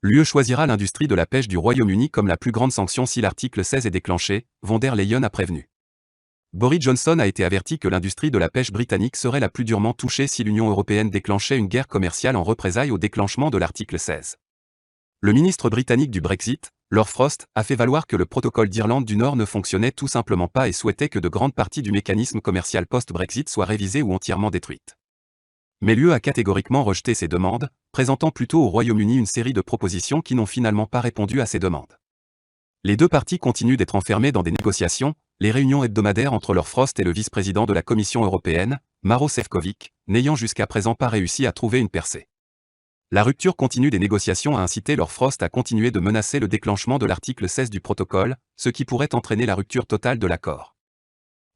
L'UE choisira l'industrie de la pêche du Royaume-Uni comme la plus grande sanction si l'article 16 est déclenché, von der Leyen a prévenu. Boris Johnson a été averti que l'industrie de la pêche britannique serait la plus durement touchée si l'Union européenne déclenchait une guerre commerciale en représailles au déclenchement de l'article 16. Le ministre britannique du Brexit, Lord Frost, a fait valoir que le protocole d'Irlande du Nord ne fonctionnait tout simplement pas et souhaitait que de grandes parties du mécanisme commercial post-Brexit soient révisées ou entièrement détruites. Mais l'UE a catégoriquement rejeté ces demandes, présentant plutôt au Royaume-Uni une série de propositions qui n'ont finalement pas répondu à ces demandes. Les deux parties continuent d'être enfermées dans des négociations, les réunions hebdomadaires entre Lord Frost et le vice-président de la Commission européenne, Maroš Šefčovič, n'ayant jusqu'à présent pas réussi à trouver une percée. La rupture continue des négociations a incité Lord Frost à continuer de menacer le déclenchement de l'article 16 du protocole, ce qui pourrait entraîner la rupture totale de l'accord.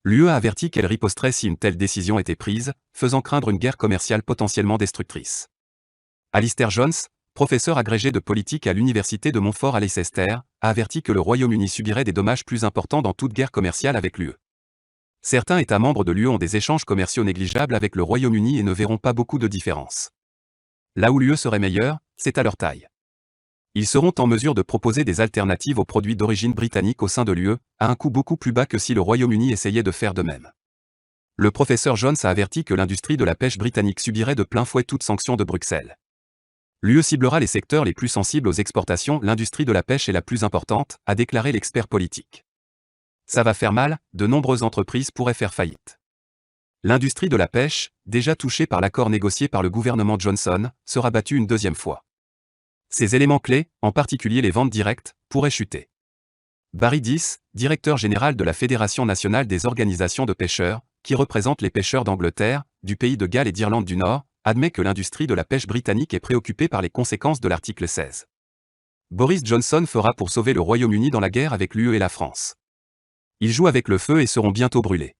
L'UE a averti qu'elle riposterait si une telle décision était prise, faisant craindre une guerre commerciale potentiellement destructrice. Alistair Jones, professeur agrégé de politique à l'université de Montfort à Leicester, a averti que le Royaume-Uni subirait des dommages plus importants dans toute guerre commerciale avec l'UE. Certains États membres de l'UE ont des échanges commerciaux négligeables avec le Royaume-Uni et ne verront pas beaucoup de différence. Là où l'UE serait meilleure, c'est à leur taille. Ils seront en mesure de proposer des alternatives aux produits d'origine britannique au sein de l'UE, à un coût beaucoup plus bas que si le Royaume-Uni essayait de faire de même. Le professeur Jones a averti que l'industrie de la pêche britannique subirait de plein fouet toute sanction de Bruxelles. L'UE ciblera les secteurs les plus sensibles aux exportations, l'industrie de la pêche est la plus importante, a déclaré l'expert politique. Ça va faire mal, de nombreuses entreprises pourraient faire faillite. L'industrie de la pêche, déjà touchée par l'accord négocié par le gouvernement Johnson, sera battue une deuxième fois. Ces éléments clés, en particulier les ventes directes, pourraient chuter. Barry Dees, directeur général de la Fédération nationale des organisations de pêcheurs, qui représente les pêcheurs d'Angleterre, du pays de Galles et d'Irlande du Nord, admet que l'industrie de la pêche britannique est préoccupée par les conséquences de l'article 16. Boris Johnson fera pour sauver le Royaume-Uni dans la guerre avec l'UE et la France. Ils jouent avec le feu et seront bientôt brûlés.